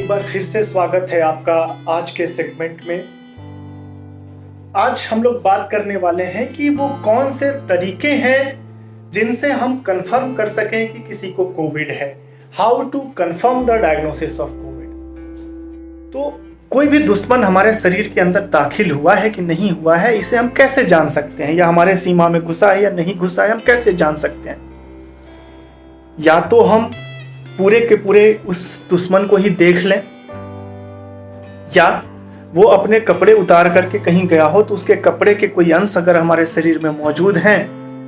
एक बार फिर से स्वागत है आपका आज के सेगमेंट में। आज हम लोग बात करने वाले हैं कि वो कौन से तरीके हैं जिनसे हम कंफर्म कर सकें कि किसी को कोविड है। How to confirm the diagnosis of Covid. तो कोई भी दुश्मन हमारे शरीर के अंदर दाखिल हुआ है कि नहीं हुआ है, इसे हम कैसे जान सकते हैं, या हमारे सीमा में घुसा है या नहीं घुसा है, हम कैसे जान सकते हैं। या तो हम पूरे के पूरे उस दुश्मन को ही देख लें, या वो अपने कपड़े उतार करके कहीं गया हो तो उसके कपड़े के कोई अंश अगर हमारे शरीर में मौजूद हैं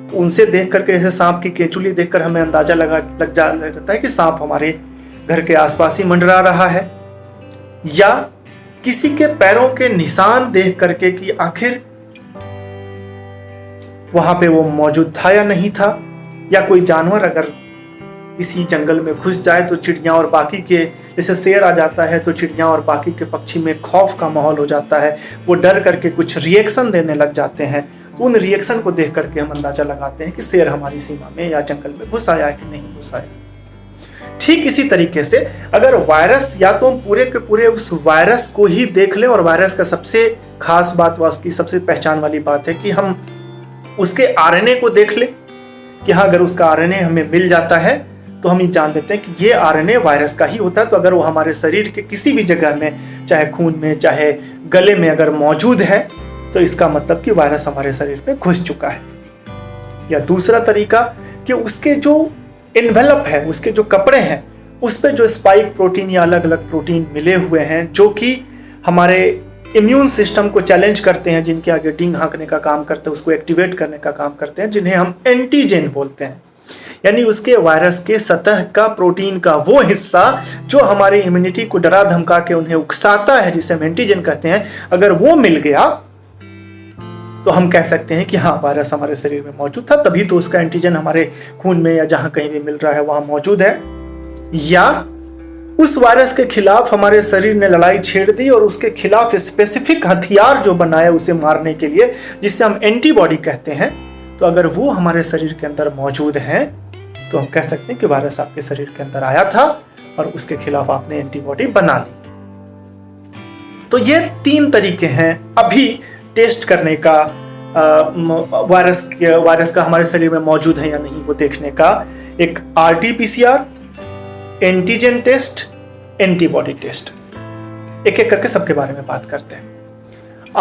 तो उनसे देख करके, जैसे सांप की केंचुली देखकर हमें अंदाजा लग जाता है कि सांप हमारे घर के आसपास ही मंडरा रहा है। या किसी के पैरों के निशान देख करके कि आखिर वहां पे वो मौजूद था या नहीं था। या कोई जानवर अगर इसी जंगल में घुस जाए तो चिड़िया और बाकी के, जैसे शेर आ जाता है तो चिड़िया और बाकी के पक्षी में खौफ का माहौल हो जाता है, वो डर करके कुछ रिएक्शन देने लग जाते हैं। तो उन रिएक्शन को देख करके हम अंदाजा लगाते हैं कि शेर हमारी सीमा में या जंगल में घुस आया कि नहीं घुस आया। ठीक इसी तरीके से अगर वायरस, या तो हम पूरे के पूरे उस वायरस को ही देख लें, और वायरस का सबसे खास बात, उसकी सबसे पहचान वाली बात है कि हम उसके आरएनए को देख लें कि हाँ, अगर उसका आरएनए हमें मिल जाता है तो हम ये जान लेते हैं कि ये आरएनए वायरस का ही होता है। तो अगर वो हमारे शरीर के किसी भी जगह में, चाहे खून में चाहे गले में अगर मौजूद है, तो इसका मतलब कि वायरस हमारे शरीर में घुस चुका है। या दूसरा तरीका कि उसके जो इन्वेलप है, उसके जो कपड़े हैं, उस पर जो स्पाइक प्रोटीन या अलग अलग प्रोटीन मिले हुए हैं जो कि हमारे इम्यून सिस्टम को चैलेंज करते हैं, जिनके आगे डींग हाँकने का काम करते हैं, उसको एक्टिवेट करने का काम करते हैं, जिन्हें हम एंटीजन बोलते हैं। यानी उसके वायरस के सतह का प्रोटीन का वो हिस्सा जो हमारी इम्यूनिटी को डरा धमका के उन्हें उकसाता है, जिसे हम एंटीजन कहते हैं, अगर वो मिल गया तो हम कह सकते हैं कि हाँ, वायरस हमारे शरीर में मौजूद था, तभी तो उसका एंटीजन हमारे खून में या जहां कहीं भी मिल रहा है वहां मौजूद है। या उस वायरस के खिलाफ हमारे शरीर ने लड़ाई छेड़ दी और उसके खिलाफ स्पेसिफिक हथियार जो बनाया उसे मारने के लिए, जिसे हम एंटीबॉडी कहते हैं, तो अगर वो हमारे शरीर के अंदर मौजूद हैं तो हम कह सकते हैं कि वायरस आपके शरीर के अंदर आया था और उसके खिलाफ आपने एंटीबॉडी बना ली। तो ये 3 तरीके हैं अभी टेस्ट करने का, वायरस का हमारे शरीर में मौजूद है या नहीं वो देखने का। एक RT-PCR, antigen test, antibody test. एक एक करके सबके बारे में बात करते हैं।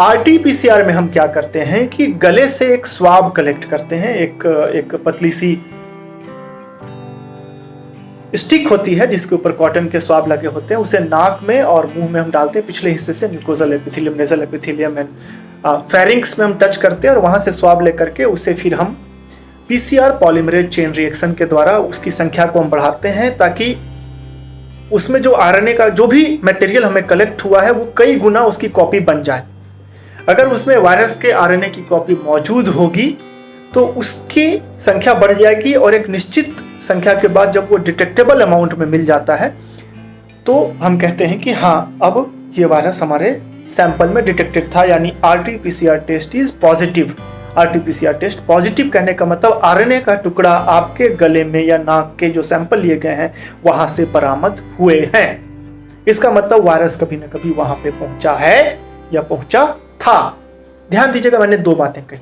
RT-PCR में हम क्या करते हैं कि गले से एक स्वाब कलेक्ट करते हैं, एक पतली सी स्टिक होती है जिसके ऊपर कॉटन के स्वाब लगे होते हैं, उसे नाक में और मुंह में हम डालते हैं। पिछले हिस्से से mucosal epithelium, nasal epithelium and pharynx में हम टच करते हैं और वहां से स्वाब लेकर के उसे फिर हम PCR पॉलीमरेज चेन रिएक्शन के द्वारा उसकी संख्या को हम बढ़ाते हैं, ताकि उसमें जो आरएनए का जो भी मटेरियल हमें कलेक्ट हुआ है वो कई गुना उसकी कॉपी बन जाए। अगर उसमें वायरस के आरएनए की कॉपी मौजूद होगी तो उसकी संख्या बढ़ जाएगी, और एक निश्चित संख्या के बाद जब वो डिटेक्टेबल अमाउंट में मिल जाता है तो हम कहते हैं कि हाँ, अब ये वायरस हमारे सैंपल में डिटेक्टेड था, यानी RT-PCR test is positive. RT-PCR test positive कहने का मतलब आरएनए का टुकड़ा आपके गले में या नाक के जो सैंपल लिए गए हैं वहां से बरामद हुए हैं। इसका मतलब वायरस कभी ना कभी वहां पे पहुंचा है या पहुंचा था। ध्यान दीजिएगा, मैंने 2 बातें कही,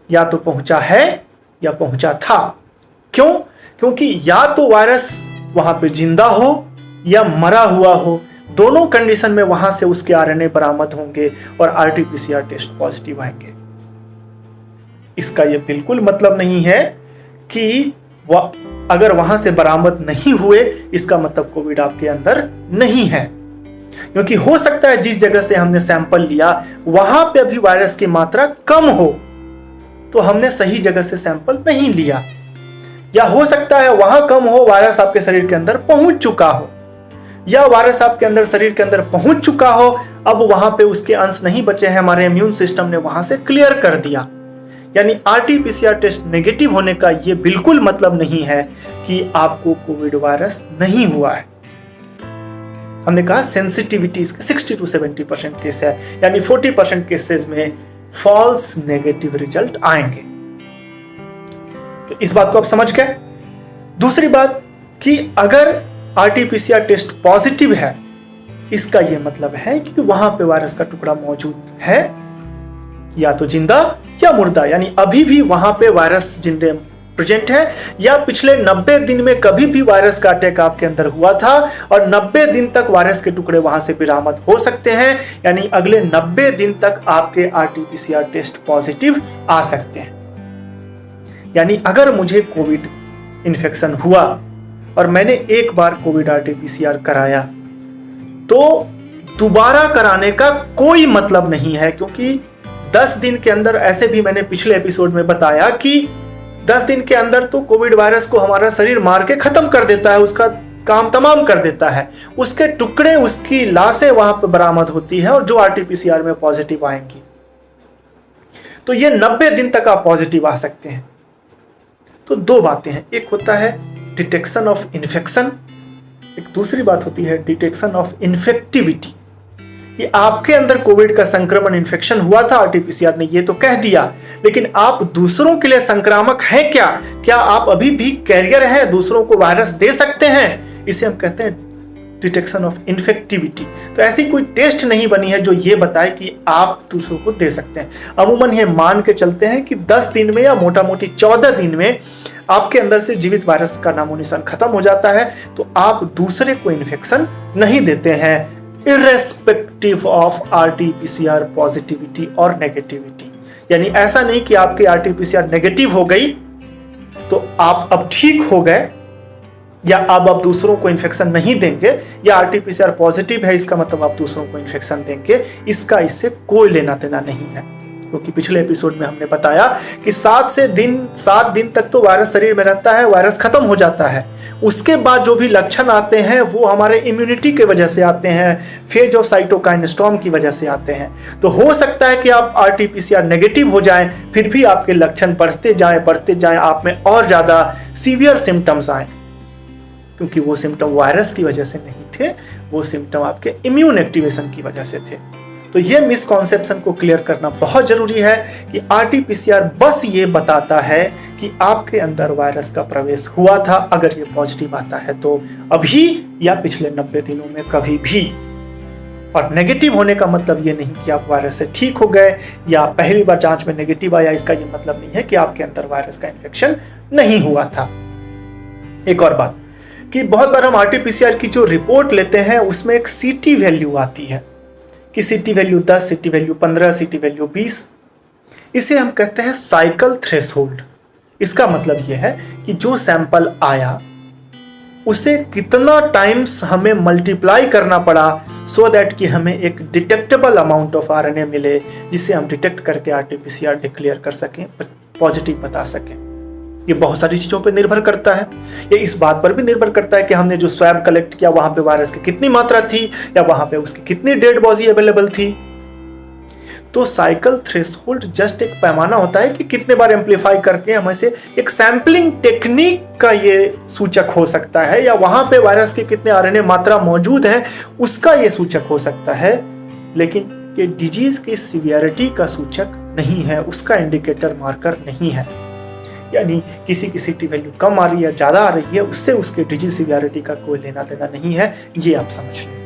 या तो पहुंचा है या पहुंचा था। क्यों? क्योंकि या तो वायरस वहां पे जिंदा हो या मरा हुआ हो, दोनों कंडीशन में वहां से उसके आरएनए बरामद होंगे और RT-PCR टेस्ट पॉजिटिव आएंगे। इसका यह बिल्कुल मतलब नहीं है कि अगर वहां से बरामद नहीं हुए इसका मतलब कोविड आपके अंदर नहीं है, क्योंकि हो सकता है जिस जगह से हमने सैंपल लिया वहां पे अभी वायरस की मात्रा कम हो तो हमने सही जगह से सैंपल नहीं लिया, या हो सकता है वहां कम हो, वायरस आपके शरीर के अंदर पहुंच चुका हो, या वायरस आपके अंदर शरीर के अंदर पहुंच चुका हो, अब वहां पे उसके अंश नहीं बचे हैं, हमारे इम्यून सिस्टम ने वहां से क्लियर कर दिया। यानी RT-PCR टेस्ट नेगेटिव होने का यह बिल्कुल मतलब नहीं है कि आपको कोविड वायरस नहीं हुआ है। हमने कहा सेंसिटिविटी 60 to 70% केस है, यानी 40% केसेस में फॉल्स नेगेटिव रिजल्ट आएंगे। तो इस बात को आप समझ गए। दूसरी बात कि अगर RT-PCR टेस्ट पॉजिटिव है इसका ये मतलब है कि वहां पे वायरस का टुकड़ा मौजूद है, या तो जिंदा या मुर्दा, यानी अभी भी वहां पे वायरस जिंदे प्रेजेंट है, या पिछले 90 दिन में कभी भी वायरस का अटैक आपके अंदर हुआ था और 90 दिन तक वायरस के टुकड़े वहां से बरामद हो सकते हैं, यानी अगले 90 दिन तक आपके आरटीपीसीआर टेस्ट पॉजिटिव आ सकते हैं। यानी अगर मुझे कोविड इन्फेक्शन हुआ और मैंने एक बार कोविड आरटीपीसीआर कराया तो दोबारा कराने का कोई मतलब नहीं है, क्योंकि 10 दिन के अंदर, ऐसे भी मैंने पिछले एपिसोड में बताया कि 10 दिन के अंदर तो कोविड वायरस को हमारा शरीर मार के खत्म कर देता है, उसका काम तमाम कर देता है, उसके टुकड़े, उसकी लाशें वहां पर बरामद होती है और जो आरटीपीसीआर में पॉजिटिव आएंगी। तो ये 90 दिन तक आप पॉजिटिव आ सकते हैं। तो दो बातें हैं, एक होता है डिटेक्शन ऑफ इन्फेक्शन, एक दूसरी बात होती है डिटेक्शन ऑफ इन्फेक्टिविटी, कि आपके अंदर कोविड का संक्रमण इन्फेक्शन हुआ था, आरटीपीसीआर ने ये तो कह दिया, लेकिन आप दूसरों के लिए संक्रामक हैं क्या? क्या आप अभी भी कैरियर हैं, दूसरों को वायरस दे सकते हैं? इसे हम कहते हैं डिटेक्शन ऑफ इन्फेक्टिविटी। तो ऐसी कोई टेस्ट नहीं बनी है जो ये बताए कि आप दूसरों को दे सकते हैं। अमूमन ये मान के चलते हैं कि 10 दिन में या मोटा मोटी 14 दिन में आपके अंदर से जीवित वायरस का नामो निशान खत्म हो जाता है, तो आप दूसरे को इन्फेक्शन नहीं देते हैं, इर्रेस्पेक्टिव ऑफ आरटीपीसीआर पॉजिटिविटी और नेगेटिविटी। यानी ऐसा नहीं कि आपकी आरटीपीसीआर नेगेटिव हो गई तो आप अब ठीक हो गए, या अब आप दूसरों को इन्फेक्शन नहीं देंगे, या आरटीपीसीआर पॉजिटिव है इसका मतलब आप दूसरों को इन्फेक्शन देंगे, इसका इससे कोई लेना देना नहीं है। क्योंकि पिछले एपिसोड में हमने बताया कि 7 दिन तक तो वायरस शरीर में रहता है, वायरस खत्म हो जाता है, उसके बाद जो भी लक्षण आते हैं वो हमारे इम्यूनिटी की वजह से आते हैं, फेज ऑफ साइटोकाइन स्टॉर्म की वजह से आते हैं। तो हो सकता है कि आप आरटीपीसीआर नेगेटिव हो जाएं, फिर भी आपके लक्षण बढ़ते जाएं, आप में और ज्यादा सीवियर सिम्टम्स आए, क्योंकि वो सिम्टम वायरस की वजह से नहीं थे, वो सिम्टम आपके इम्यून एक्टिवेशन की वजह से थे। तो ये मिसकॉन्सेप्शन को क्लियर करना बहुत जरूरी है कि आरटीपीसीआर बस ये बताता है कि आपके अंदर वायरस का प्रवेश हुआ था, अगर ये पॉजिटिव आता है तो अभी या पिछले 90 दिनों में कभी भी। और नेगेटिव होने का मतलब ये नहीं कि आप वायरस से ठीक हो गए या पहली बार जांच में नेगेटिव आया, इसका ये मतलब नहीं है कि आपके अंदर वायरस का इन्फेक्शन नहीं हुआ था। एक और बात कि बहुत बार हम आरटीपीसीआर की जो रिपोर्ट लेते हैं उसमें एक सीटी वैल्यू आती है कि सीटी वैल्यू 10, सीटी वैल्यू 15, सीटी वैल्यू 20। इसे हम कहते हैं साइकिल थ्रेशोल्ड। इसका मतलब यह है कि जो सैंपल आया उसे कितना टाइम्स हमें मल्टीप्लाई करना पड़ा सो दैट कि हमें एक डिटेक्टेबल अमाउंट ऑफ आरएनए मिले, जिसे हम डिटेक्ट करके आरटीपीसीआर डिक्लेयर कर सकें, पॉजिटिव बता सकें। ये बहुत सारी चीजों पर निर्भर करता है। ये इस बात पर भी निर्भर करता है कि हमने जो स्वैब कलेक्ट किया वहां पे वायरस की कितनी मात्रा थी, या वहां पे उसकी कितनी डेड बॉडी अवेलेबल थी। तो साइकिल थ्रेशोल्ड जस्ट एक पैमाना होता है कि कितने बार एम्पलीफाई करके हमें से एक सैंपलिंग टेक्निक का ये सूचक हो सकता है, या वहां पे वायरस के कितने आरएनए मात्रा मौजूद है उसका ये सूचक हो सकता है। लेकिन ये डिजीज की सीवियरिटी का सूचक नहीं है, उसका इंडिकेटर मार्कर नहीं है। यानी किसी की सीटी वैल्यू कम आ रही है, ज्यादा आ रही है, उससे उसके डिजीज सीवियरिटी का कोई लेना देना नहीं है, ये आप समझ लें।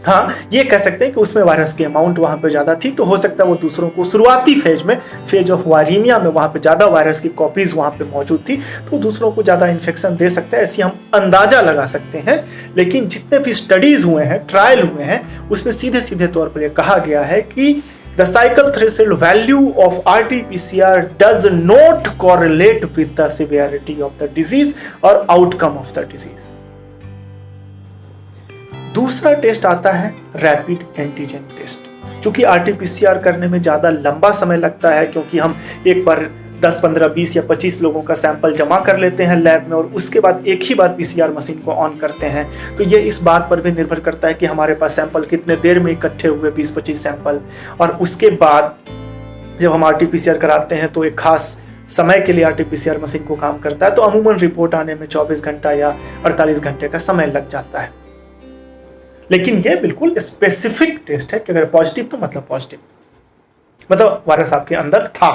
हाँ, ये कह सकते हैं कि उसमें वायरस की अमाउंट वहां पे ज्यादा थी, तो हो सकता है वो दूसरों को शुरुआती फेज में, फेज ऑफ वायरीमिया में, वहां पे ज्यादा वायरस की कॉपीज वहां पे मौजूद थी, तो दूसरों को ज्यादा इन्फेक्शन दे सकता है, ऐसी हम अंदाजा लगा सकते हैं। लेकिन जितने भी स्टडीज हुए हैं, ट्रायल हुए हैं, उसमें सीधे सीधे तौर पर यह कहा गया है कि the cycle threshold value of RT-PCR does not correlate with the severity of the disease or outcome of the disease. दूसरा टेस्ट आता है रैपिड एंटीजन टेस्ट। चूंकि आरटीपीसीआर करने में ज्यादा लंबा समय लगता है, क्योंकि हम एक बार 10, 15, 20 या 25 लोगों का सैंपल जमा कर लेते हैं लैब में और उसके बाद एक ही बार पीसीआर मशीन को ऑन करते हैं, तो ये इस बात पर भी निर्भर करता है कि हमारे पास सैंपल कितने देर में इकट्ठे हुए, 20-25 सैंपल। और उसके बाद जब हम आरटीपीसीआर कराते हैं तो एक खास समय के लिए आरटीपीसीआर मशीन को काम करता है, तो अमूमन रिपोर्ट आने में 24 घंटा या 48 घंटे का समय लग जाता है। लेकिन ये बिल्कुल स्पेसिफिक टेस्ट है कि अगर पॉजिटिव तो मतलब पॉजिटिव, मतलब वायरस आपके अंदर था।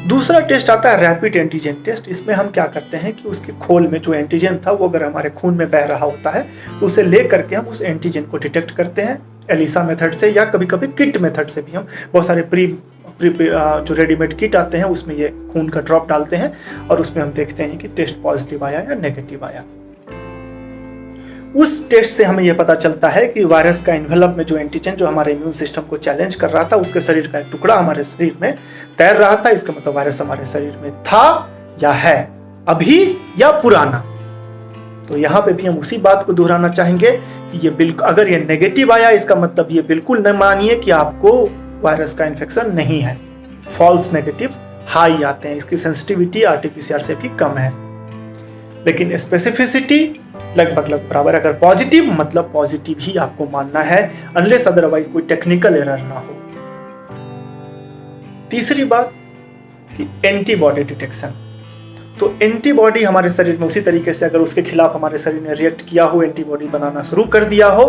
दूसरा टेस्ट आता है रैपिड एंटीजन टेस्ट। इसमें हम क्या करते हैं कि उसके खोल में जो एंटीजन था वो अगर हमारे खून में बह रहा होता है तो उसे ले करके हम उस एंटीजन को डिटेक्ट करते हैं एलिसा मेथड से, या कभी कभी किट मेथड से भी। हम बहुत सारे जो रेडीमेड किट आते हैं उसमें ये खून का ड्रॉप डालते हैं और उसमें हम देखते हैं कि टेस्ट पॉजिटिव आया या नेगेटिव आया। उस टेस्ट से हमें यह पता चलता है कि वायरस का इन्वेलप में जो एंटीजन जो हमारे इम्यून सिस्टम को चैलेंज कर रहा था, उसके शरीर का एक टुकड़ा हमारे शरीर में तैर रहा था। इसका मतलब वायरस हमारे शरीर में था या है, अभी या पुराना। तो यहाँ पे भी हम उसी बात को दोहराना चाहेंगे कि ये बिल्कुल, अगर ये नेगेटिव आया इसका मतलब ये बिल्कुल न मानिए कि आपको वायरस का इन्फेक्शन नहीं है। फॉल्स नेगेटिव हाई आते हैं, इसकी सेंसिटिविटी आरटीपीसीआर से भी कम है, लेकिन स्पेसिफिसिटी लगभग बराबर। अगर पॉजिटिव मतलब पॉजिटिव ही आपको मानना है, अनलेस अदरवाइज कोई टेक्निकल एरर ना हो। तीसरी बात कि एंटीबॉडी डिटेक्शन। तो एंटीबॉडी हमारे शरीर में उसी तरीके से अगर उसके खिलाफ हमारे शरीर ने रिएक्ट किया हो, एंटीबॉडी बनाना शुरू कर दिया हो,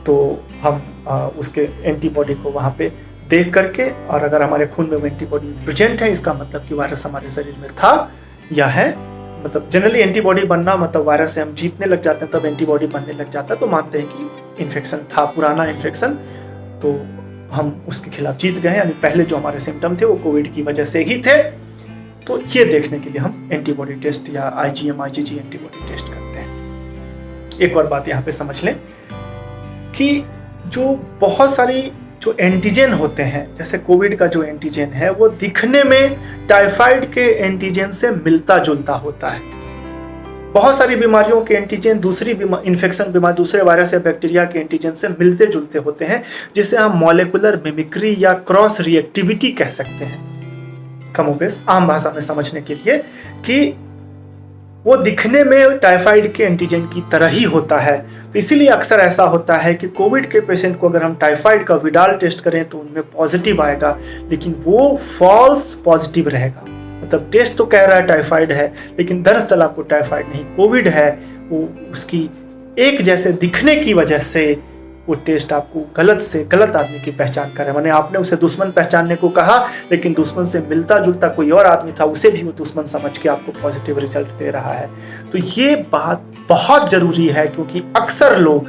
तो हम उसके एंटीबॉडी को वहां पे देख करके, और अगर हमारे खून में वो एंटीबॉडी प्रेजेंट है इसका मतलब कि वायरस हमारे शरीर में था या है। मतलब जनरली एंटीबॉडी बनना मतलब वायरस से हम जीतने लग जाते हैं, तब एंटीबॉडी बनने लग जाता है, तो मानते हैं कि इन्फेक्शन था, पुराना इन्फेक्शन, तो हम उसके खिलाफ जीत गए, यानी पहले जो हमारे सिम्टम थे वो कोविड की वजह से ही थे। तो ये देखने के लिए हम एंटीबॉडी टेस्ट या IgM IgG एंटीबॉडी टेस्ट करते हैं। एक और बात यहाँ पे समझ लें कि जो बहुत सारी जो एंटीजन होते हैं, जैसे कोविड का जो एंटीजन है वो दिखने में टाइफाइड के एंटीजन से मिलता जुलता होता है। बहुत सारी बीमारियों के एंटीजन दूसरी इन्फेक्शन बीमारी, दूसरे वायरस या बैक्टीरिया के एंटीजन से मिलते जुलते होते हैं, जिसे हम मॉलिक्यूलर मिमिक्री या क्रॉस रिएक्टिविटी कह सकते हैं, कमोबेश आम भाषा में समझने के लिए, कि वो दिखने में टाइफाइड के एंटीजन की तरह ही होता है। तो इसीलिए अक्सर ऐसा होता है कि कोविड के पेशेंट को अगर हम टाइफाइड का विडाल टेस्ट करें तो उनमें पॉजिटिव आएगा, लेकिन वो फॉल्स पॉजिटिव रहेगा। मतलब टेस्ट तो कह रहा है टाइफाइड है, लेकिन दरअसल आपको टाइफाइड नहीं कोविड है। वो उसकी एक जैसे दिखने की वजह से वो टेस्ट आपको गलत से गलत आदमी की पहचान करे। माने आपने उसे दुश्मन पहचानने को कहा, लेकिन दुश्मन से मिलता जुलता कोई और आदमी था, उसे भी वो दुश्मन समझ के आपको पॉजिटिव रिजल्ट दे रहा है। तो ये बात बहुत जरूरी है, क्योंकि अक्सर लोग,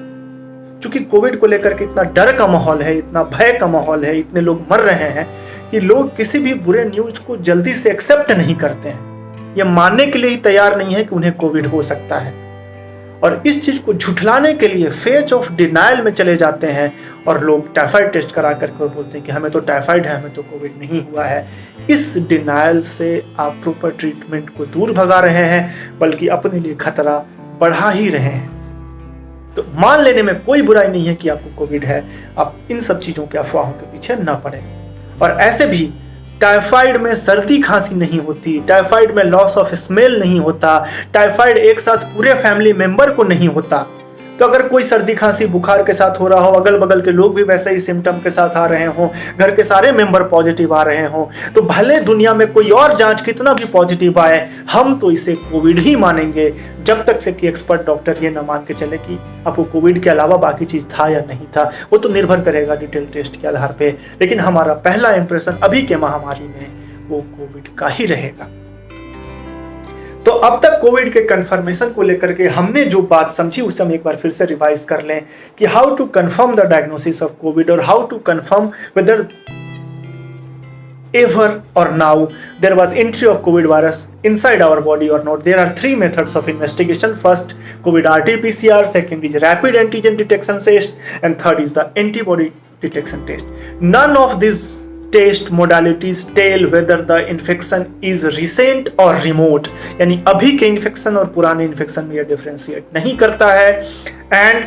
चूंकि कोविड को लेकर के इतना डर का माहौल है, इतना भय का माहौल है, इतने लोग मर रहे हैं कि लोग किसी भी बुरे न्यूज को जल्दी से एक्सेप्ट नहीं करते हैं। ये मानने के लिए ही तैयार नहीं है कि उन्हें कोविड हो सकता है, और इस चीज को झुठलाने के लिए फेज ऑफ डिनायल में चले जाते हैं और लोग टाइफाइड टेस्ट करा करके बोलते हैं कि हमें तो टाइफाइड है, हमें तो कोविड नहीं हुआ है। इस डिनायल से आप प्रॉपर ट्रीटमेंट को दूर भगा रहे हैं, बल्कि अपने लिए खतरा बढ़ा ही रहे हैं। तो मान लेने में कोई बुराई नहीं है कि आपको कोविड है, आप इन सब चीजों के अफवाहों के पीछे ना पड़े। और ऐसे भी टाइफाइड में सर्दी खांसी नहीं होती, टाइफाइड में लॉस ऑफ स्मेल नहीं होता, टाइफाइड एक साथ पूरे फैमिली मेंबर को नहीं होता। तो अगर कोई सर्दी खांसी बुखार के साथ हो रहा हो, अगल बगल के लोग भी वैसे ही सिम्टम के साथ आ रहे हों, घर के सारे मेंबर पॉजिटिव आ रहे हों, तो भले दुनिया में कोई और जांच कितना भी पॉजिटिव आए, हम तो इसे कोविड ही मानेंगे, जब तक से कि एक्सपर्ट डॉक्टर ये ना मान के चले कि आपको कोविड के अलावा बाकी चीज था या नहीं था। वो तो निर्भर करेगा डिटेल टेस्ट के आधार पे, लेकिन हमारा पहला इंप्रेशन अभी के महामारी में वो कोविड का ही रहेगा। तो अब तक कोविड के कंफर्मेशन को लेकर के हमने जो बात समझी उसे हम एक बार फिर से रिवाइज कर लें कि how to confirm the diagnosis of COVID, और how to confirm whether ever or now there was entry of COVID virus inside our body or not. There are three methods of investigation. First, COVID RT-PCR. Second is rapid antigen detection test, and third is the antibody detection test. None of these test modalities tell whether the infection is recent or remote. यानी अभी के infection और पुराने infection में यह differentiate नहीं करता है। एंड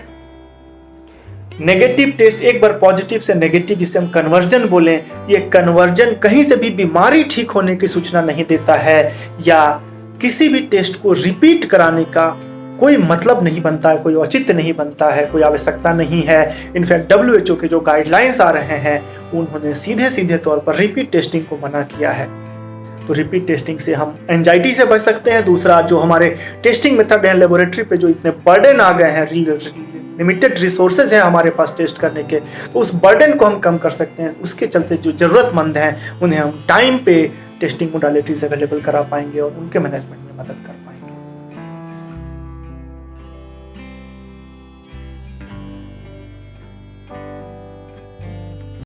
नेगेटिव टेस्ट, एक बार पॉजिटिव से नेगेटिव, जिसे हम कन्वर्जन बोलें, ये कन्वर्जन कहीं से भी बीमारी ठीक होने की सूचना नहीं देता है, या किसी भी टेस्ट को रिपीट कराने का कोई मतलब नहीं बनता है, कोई औचित्य नहीं बनता है, कोई आवश्यकता नहीं है। इनफैक्ट WHO के जो गाइडलाइंस आ रहे हैं उन्होंने सीधे सीधे तौर पर रिपीट टेस्टिंग को मना किया है। तो रिपीट टेस्टिंग से हम एंजाइटी से बच सकते हैं। दूसरा, जो हमारे टेस्टिंग मेथड है लेबोरेटरी पे, जो इतने बर्डन आ गए हैं, लिमिटेड रिसोर्सेज हैं हमारे पास टेस्ट करने के, तो उस बर्डन को हम कम कर सकते हैं। उसके चलते जो जरूरतमंद हैं उन्हें हम टाइम पे टेस्टिंग मोडालिटीज़ अवेलेबल करा पाएंगे और उनके मैनेजमेंट में मदद कर पाएंगे।